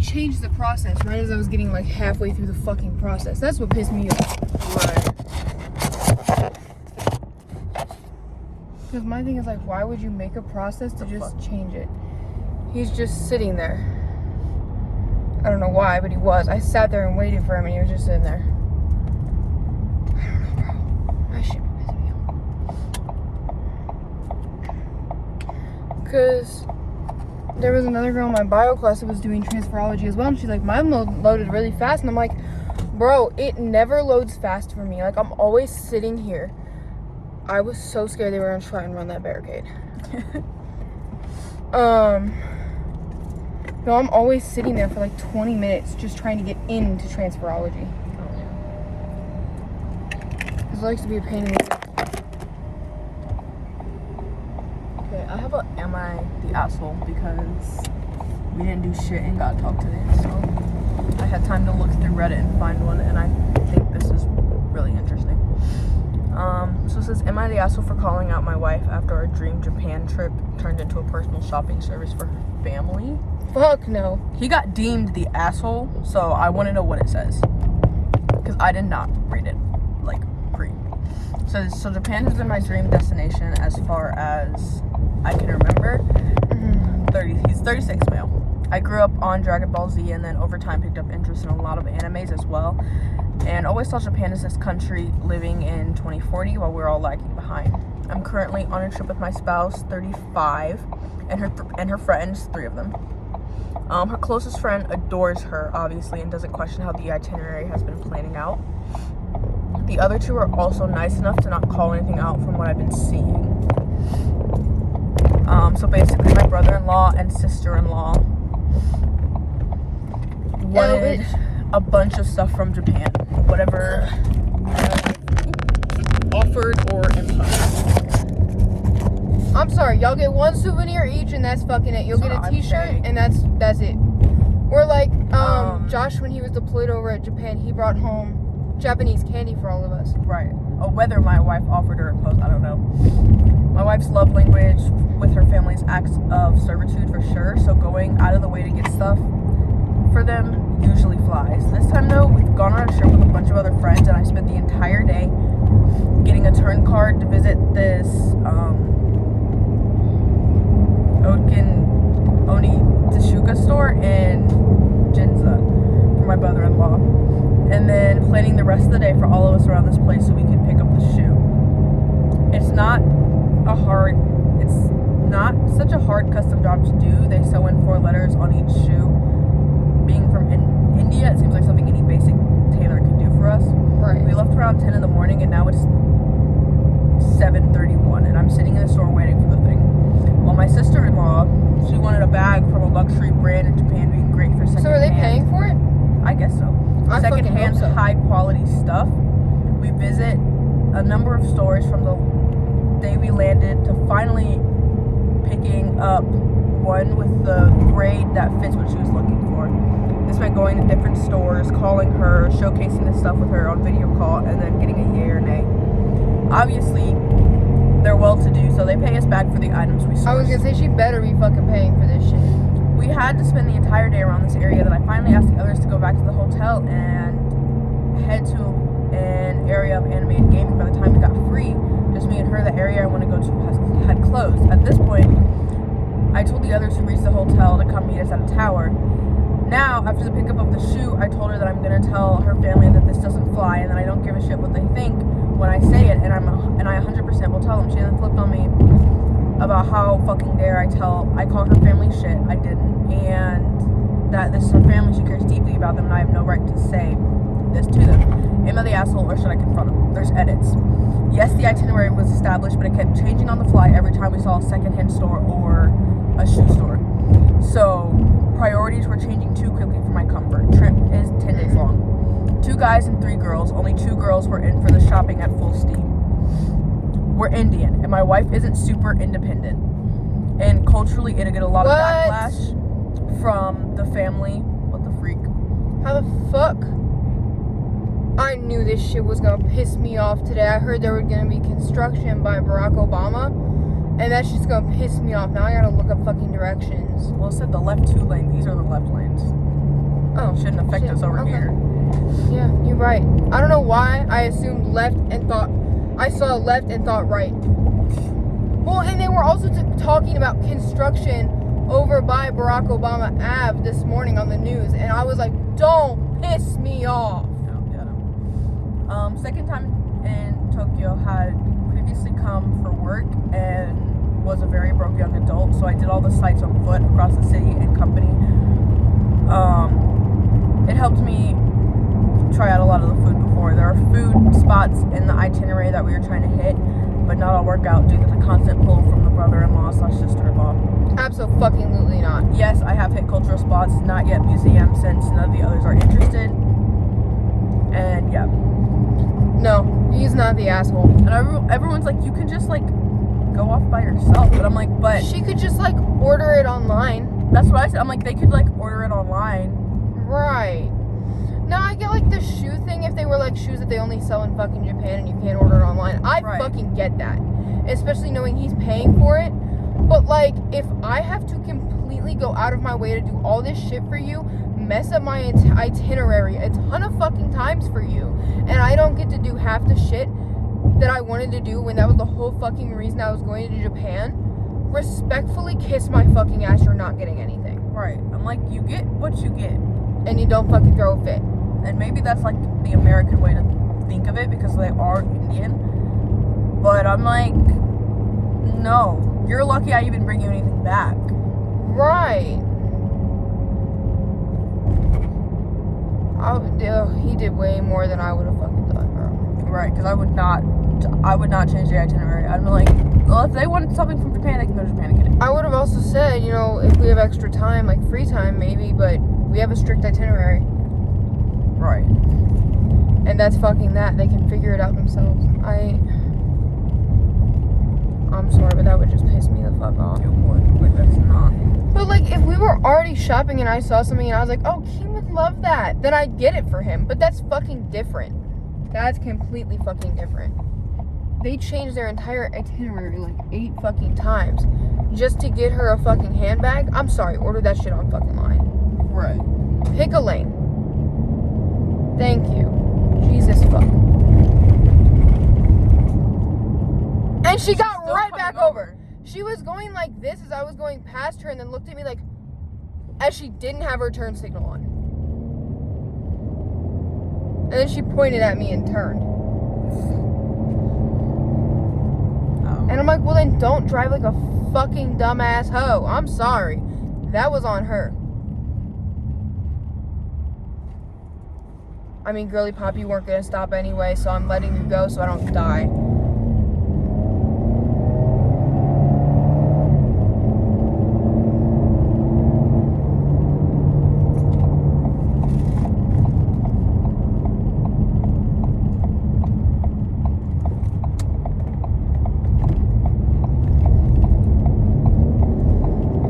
changed the process right as I was getting like halfway through the fucking process. That's what pissed me off. Right. Because my thing is like, why would you make a process to just change it? He's just sitting there. I don't know why, but he was. I sat there and waited for him, and he was just sitting there. I don't know, bro. That shit be pissing me off. Because there was another girl in my bio class that was doing transferology as well, and she's like, mine loaded really fast. And I'm like, bro, it never loads fast for me. Like, I'm always sitting here. I was so scared they were gonna try and run that barricade. No, I'm always sitting there for like 20 minutes just trying to get into transferology. Because it likes to be a pain in the ass. Okay, I have a am I the asshole because we didn't do shit and got talk today, so I had time to look through Reddit and find one, and I think this is really interesting. So it says, am I the asshole for calling out my wife after our dream Japan trip turned into a personal shopping service for her family? Fuck no. He got deemed the asshole, so I want to know what it says. Because I did not read it, like, pre. So Japan has been my dream destination as far as I can remember. He's 36 male. I grew up on Dragon Ball Z and then over time picked up interest in a lot of animes as well. And always saw Japan as this country living in 2040 while we're all lagging behind. I'm currently on a trip with my spouse, 35, and her friends, 3 of them. Her closest friend adores her, obviously, and doesn't question how the itinerary has been planning out. The other 2 are also nice enough to not call anything out from what I've been seeing. So basically, my brother-in-law and sister-in-law wanted a bunch of stuff from Japan, whatever offered or imposed. I'm sorry, y'all get 1 souvenir each and that's fucking it. You'll get a t-shirt and that's it. Or like Josh, when he was deployed over at Japan, he brought home Japanese candy for all of us. Right. Or whether my wife offered or imposed, I don't know. My wife's love language with her family's acts of servitude for sure, so going out of the way to get stuff for them usually flies. This time though, we've gone on a trip with a bunch of other friends and I spent the entire day getting a turn card to visit this Onitsuka store in Ginza for my brother-in-law, and then planning the rest of the day for all of us around this place so we could pick up the shoe. It's not such a hard custom job to do. They sew in 4 letters on each shoe. Being from India, it seems like something any basic tailor could do for us. Right. We left around 10 in the morning and now it's 7:31 and I'm sitting in the store waiting for the thing. While my sister-in-law, she wanted a bag from a luxury brand in Japan being great for secondhand. So are they paying for it? I guess so. Secondhand, high quality stuff. We visit a number of stores from the day we landed to finally picking up one with the grade that fits what she was looking for. This meant going to different stores, calling her, showcasing the stuff with her on video call, and then getting a yay or nay. Obviously, they're well-to-do, so they pay us back for the items we sourced. I was gonna say, she better be fucking paying for this shit. We had to spend the entire day around this area that I finally asked the others to go back to the hotel and head to an area of anime and gaming. By the time we got free, just me and her, the area I want to go to had closed. At this point, I told the others who reached the hotel to come meet us at a tower. Now, after the pickup of the shoe, I told her that I'm going to tell her family that this doesn't fly and that I don't give a shit what they think when I say it, and I 100% will tell them. She then flipped on me about how fucking dare I call her family shit. I didn't, and that this is her family, she cares deeply about them, and I have no right to say this to them. Am I the asshole, or should I confront them? There's edits. Yes, the itinerary was established, but it kept changing on the fly every time we saw a secondhand store or a shoe store. So priorities were changing too quickly for my comfort. Trip is 10 days long. 2 guys and 3 girls. Only 2 girls were in for the shopping at full steam. We're Indian, and my wife isn't super independent. And culturally, it'll get a lot of backlash from the family. What the freak? How the fuck? I knew this shit was gonna piss me off today. I heard there was gonna be construction by Barack Obama, and that's just gonna piss me off. Now I gotta look up fucking directions. Well, it said the left 2 lanes. These are the left lanes. it shouldn't affect us over here. Yeah, you're right. I don't know why I assumed left and thought, I saw left and thought right. Well, and they were also talking about construction over by Barack Obama Ave this morning on the news, and I was like, don't piss me off. No. Second time in Tokyo, had previously come for work and was a very broke young adult, so I did all the sites on foot across the city and company. It helped me try out a lot of the food before. There are food spots in the itinerary that we were trying to hit, but not all work out due to the constant pull from the brother-in-law / sister-in-law. Absolutely not. Yes, I have hit cultural spots, not yet museums, since none of the others are interested. And yeah. No, he's not the asshole. And everyone's like, you can just like go off by yourself. But I'm like, but she could just like order it online. That's what I said. I'm like, they could like order it online. Right. Now I get like the shoe thing if they were like shoes that they only sell in fucking Japan and you can't order it online. I fucking get that. Especially knowing he's paying for it. But like, if I have to completely go out of my way to do all this shit for you, mess up my itinerary a ton of fucking times for you, and I don't get to do half the shit that I wanted to do when that was the whole fucking reason I was going to Japan, respectfully kiss my fucking ass, you're not getting anything. Right. I'm like, you get what you get. And you don't fucking throw a fit. And maybe that's like the American way to think of it because they are Indian. But I'm like, no. You're lucky I even bring you anything back. Right. He did way more than I would have fucking done, bro. Right, because I would not change the itinerary. I'd be like, well, if they wanted something from Japan, they can go to Japan and get it. I would have also said, you know, if we have extra time, like free time maybe, but we have a strict itinerary. Right. And that's fucking that. They can figure it out themselves. I'm sorry, but that would just piss me the fuck off. It would. Like, that's not. But like, if we were already shopping and I saw something and I was like, oh, Kim would love that, then I'd get it for him. But that's fucking different. That's completely fucking different. They changed their entire itinerary like 8 fucking times just to get her a fucking handbag. I'm sorry, order that shit on fucking line. Right. Pick a lane. Thank you. Jesus fuck. And she got right back over. She was going like this as I was going past her and then looked at me like, as she didn't have her turn signal on. And then she pointed at me and turned. Oh. And I'm like, well then don't drive like a fucking dumbass hoe. I'm sorry. That was on her. I mean, girly pop, you weren't gonna stop anyway, so I'm letting you go so I don't die.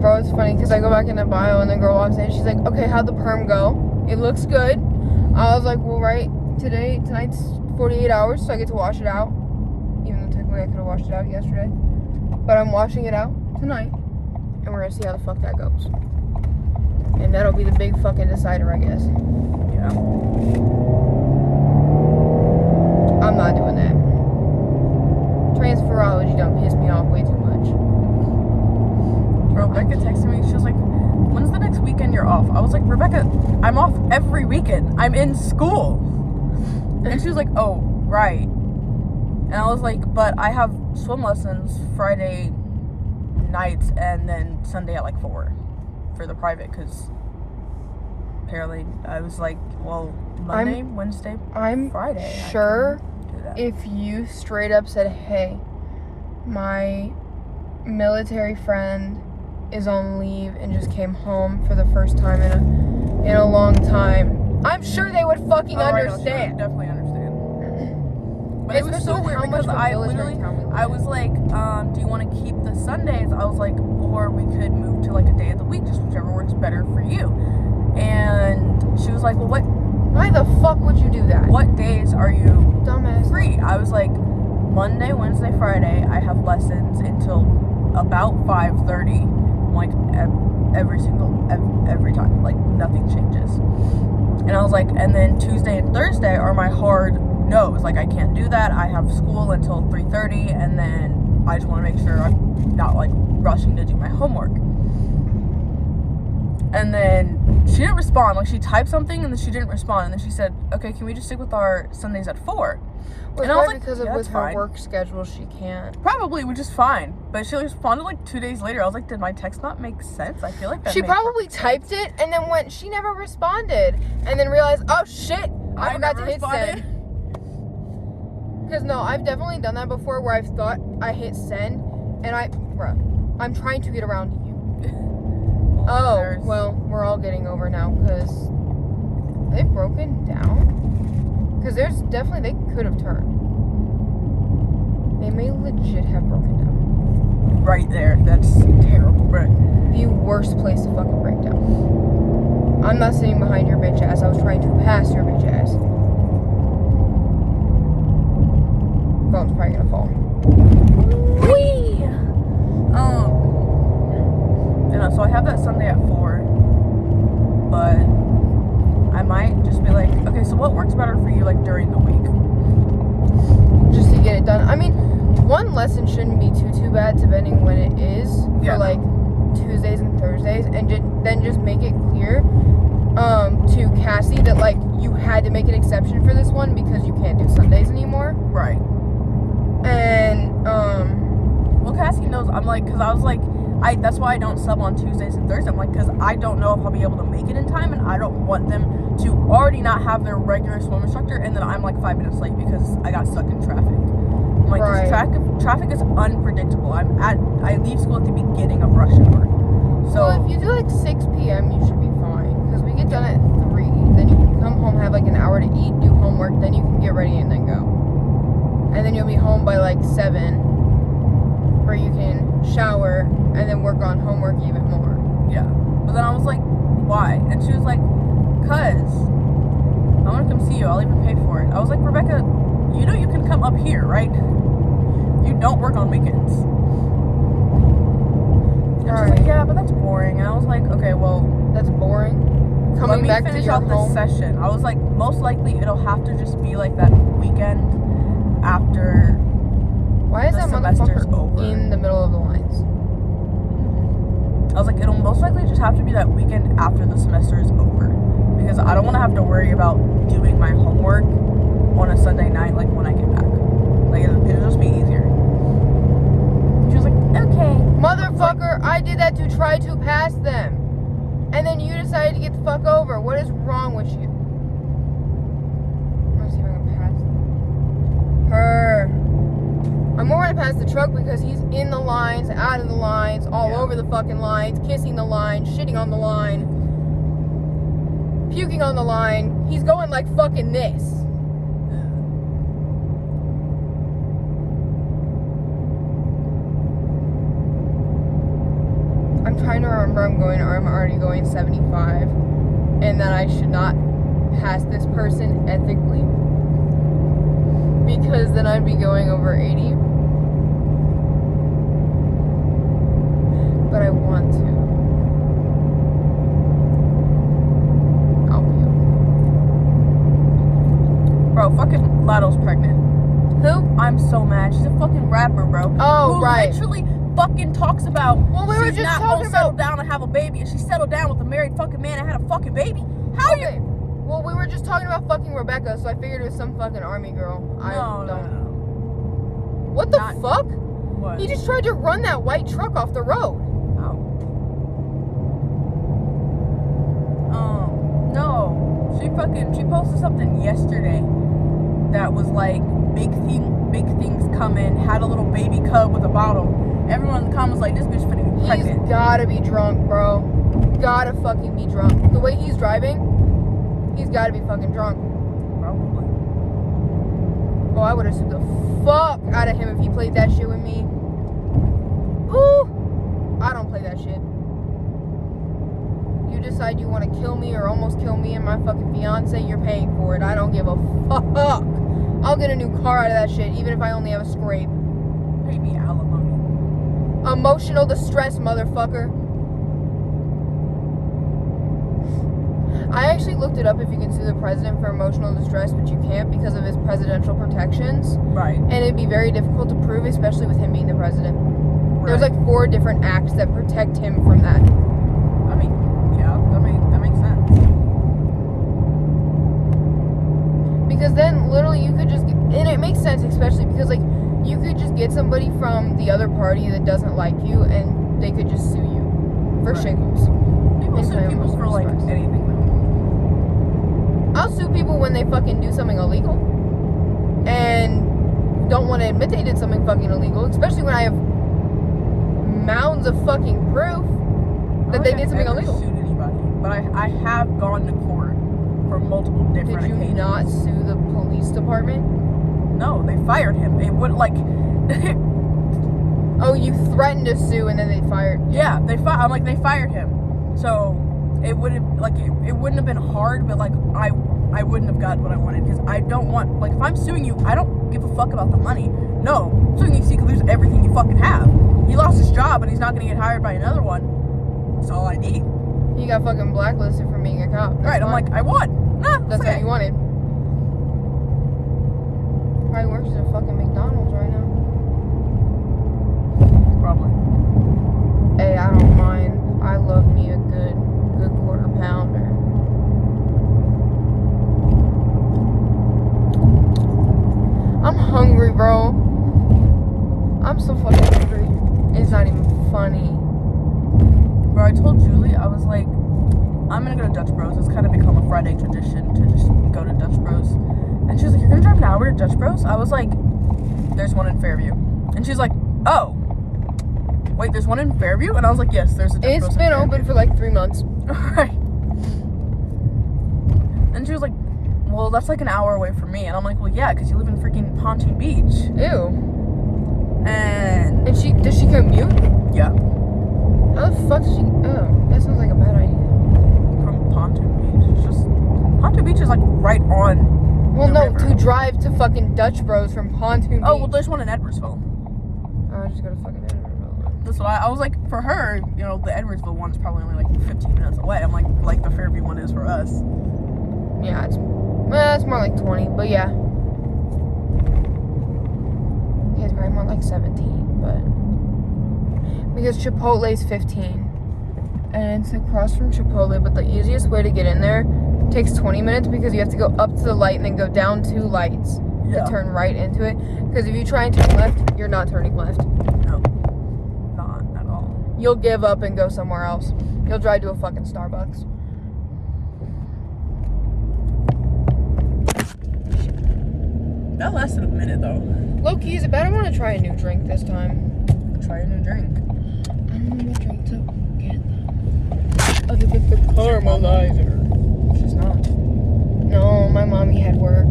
Bro, it's funny because I go back in the bio and the girl walks in. She's like, okay, how'd the perm go? It looks good. I was like, well, right, tonight's 48 hours, so I get to wash it out. Even though technically I could have washed it out yesterday. But I'm washing it out tonight. And we're going to see how the fuck that goes. And that'll be the big fucking decider, I guess. Yeah. I'm not doing that. Transferology done pissed me off way too much. Bro, Becca texted me, she was like, when's the next weekend you're off? I was like, Rebecca, I'm off every weekend. I'm in school. And she was like, oh, right. And I was like, but I have swim lessons Friday nights and then Sunday at like 4 for the private because apparently I was like, well, Monday, Wednesday, Friday. Sure if you straight up said, hey, my military friend is on leave and just came home for the first time in a long time, I'm sure they would fucking understand. Right, definitely understand. But it was so weird because I was like, do you want to keep the Sundays? I was like, or we could move to like a day of the week, just whichever works better for you. And she was like, well, why the fuck would you do that? What days are you dumbass free? I was like, Monday, Wednesday, Friday, I have lessons until about 5:30. Like every time, like nothing changes. And I was like, and then Tuesday and Thursday are my hard no's. Like, I can't do that. I have school until 3:30, and then I just want to make sure I'm not, like, rushing to do my homework. And then she didn't respond. Like, she typed something, and then she didn't respond. And then she said, okay, can we just stick with our Sundays at 4? And I was like, because with her work schedule, she can't. Probably, which is fine. But she responded like 2 days later. I was like, did my text not make sense? I feel like that she probably typed it and then she never responded. And then realized, oh shit, I forgot to hit send. Because no, I've definitely done that before where I've thought I hit send and I'm trying to get around to you. Oh, well, we're all getting over now because they've broken down. Because there's definitely, they could have turned. They may legit have broken down. Right there. That's terrible, bro. The worst place to fucking break down. I'm not sitting behind your bitch ass. I was trying to pass your bitch ass. Phone's probably gonna fall. Whee! You know, so I have that Sunday at 4. But I might just be like, okay, so what works better for you, like, during the week? Just to get it done. I mean, one lesson shouldn't be too bad, depending when it is, for, like, Tuesdays and Thursdays, and then just make it clear to Cassie that, like, you had to make an exception for this one because you can't do Sundays anymore. Right. And, well, Cassie knows, I'm like, because I was like, that's why I don't sub on Tuesdays and Thursdays. I'm like, because I don't know if I'll be able to make it in time, and I don't want them to already not have their regular swim instructor, and then I'm like 5 minutes late because I got stuck in traffic. I'm like, this traffic is unpredictable. I leave school at the beginning of rush hour. So well, if you do like 6 p.m., you should be fine, because we get done at 3. Then you can come home, have like an hour to eat, do homework, then you can get ready and then go. And then you'll be home by like 7, where you can shower and then work on homework even more. Yeah. But then I was like, why? And she was like, cause I want to come see you. I'll even pay for it. I was like, Rebecca, you know you can come up here, right? You don't work on weekends. And she's like, yeah, but that's boring. And I was like, okay, well, that's boring. Coming back to your home. Let me finish out the session. I was like, most likely it'll have to just be like that weekend after. Why is that motherfucker over in the middle of the lines? I was like, it'll most likely just have to be that weekend after the semester is over. Because I don't want to have to worry about doing my homework on a Sunday night, like, when I get back. Like, it'll just be easier. She was like, okay. Motherfucker, I did that to try to pass them. And then you decided to get the fuck over. What is wrong with you? Let's see if I can pass her. I'm more gonna pass the truck because he's in the lines, out of the lines, all over the fucking lines, kissing the line, shitting on the line, puking on the line. He's going like fucking this. I'm trying to remember I'm already going 75 and that I should not pass this person ethically because then I'd be going over 80. But I want to. I'll be okay. Bro, fucking Lotto's pregnant. Who? I'm so mad. She's a fucking rapper, bro. Oh, who right. Literally fucking talks about she's not gonna settle down and have a baby, and she settled down with a married fucking man and had a fucking baby. How are you? Well, we were just talking about fucking Rebecca, so I figured it was some fucking army girl. No. What the fuck? What? He just tried to run that white truck off the road. No. She posted something yesterday that was like, big things coming, had a little baby cub with a bottle. Everyone in the comments like, this bitch finna be pregnant. He's gotta be drunk, bro. Gotta fucking be drunk. The way he's driving, he's gotta be fucking drunk. Probably. Oh, I would have sued the fuck out of him if he played that shit with me. Ooh! I don't play that shit. You decide you want to kill me or almost kill me and my fucking fiance, you're paying for it. I don't give a fuck. I'll get a new car out of that shit, even if I only have a scrape. Pay me alimony. Emotional distress, motherfucker. I actually looked it up if you can sue the president for emotional distress, but you can't because of his presidential protections. Right. And it'd be very difficult to prove, especially with him being the president. Right. There's like 4 different acts that protect him from that. I mean, yeah, that makes sense. Because then literally you could just get, and it makes sense especially because like you could just get somebody from the other party that doesn't like you and they could just sue you for Right. shingles. People And sue claim people for emotional like distress. anything though. I'll sue people when they fucking do something illegal and don't want to admit they did something fucking illegal, especially when I have mounds of fucking proof that they did something I've never illegal. sued anybody, but I have gone to court for multiple different Did you occasions. not sue the police department? No, they fired him. It would like, Oh, you threatened to sue and then they fired. yeah, they fired him. So it would have it wouldn't have been hard, but like I wouldn't have got what I wanted because I don't want if I'm suing you, I don't give a fuck about the money. No, I'm suing you so you can lose everything you fucking have. He lost his job and he's not gonna get hired by another one. That's all I need. You got fucking blacklisted from being a cop. That's Right? I'm fine. like, I won. Nah, That's okay. what you wanted. Probably works at a fucking McDonald's right now. Probably. Hey, I don't mind. I love me a good quarter pounder. I'm hungry, bro. I'm so fucking hungry. It's not even funny. Bro, I told Julie, I was like, I'm gonna go to Dutch Bros. It's kind of become a Friday tradition to just go to Dutch Bros. And she was like, you're gonna drive an hour to Dutch Bros? I was like, there's one in Fairview. And she's like, oh, wait, there's one in Fairview? And I was like, yes, there's a Dutch Bros. It's been open for like 3 months. Right. And she was like, well, that's like an hour away from me. And I'm like, well, yeah, because you live in freaking Pontoon Beach. Ew. And And does she commute? yeah, How the fuck does she? Oh, that sounds like a bad idea. from Pontoon Beach. It's just, Pontoon Beach is like right on. Well, the no, river. to drive to fucking Dutch Bros from Pontoon Oh, Beach. well, there's one in Edwardsville. Oh, I just go to fucking Edinburgh. That's what I was like, for her, you know, the Edwardsville one's probably only like 15 minutes away. I'm like the Fairview one is for us. Yeah, it's more like 20, but yeah. Yeah, it's probably more like 17, but because Chipotle's 15. And it's across from Chipotle, but the easiest way to get in there takes 20 minutes because you have to go up to the light and then go down 2 lights Yeah. to turn right into it. Because if you try and turn left, you're not turning left. No, not at all. You'll give up and go somewhere else. You'll drive to a fucking Starbucks. That lasted a minute though. Low key, is it bad? I want to try a new drink this time. Try a new drink. I don't know what drink to get. Other than the caramelizer. She's not. No, my mommy had work.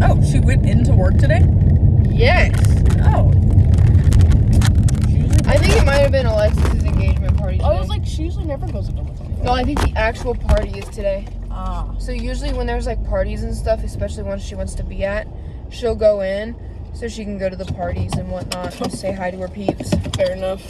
Oh, she went into work today? Yes. Oh. She usually I think it might have been Alexis's engagement party today. I was like, she usually never goes into work. No, I think the actual party is today. Ah. So usually when there's like parties and stuff, especially ones she wants to be at, she'll go in so she can go to the parties and whatnot and say hi to her peeps. Fair enough.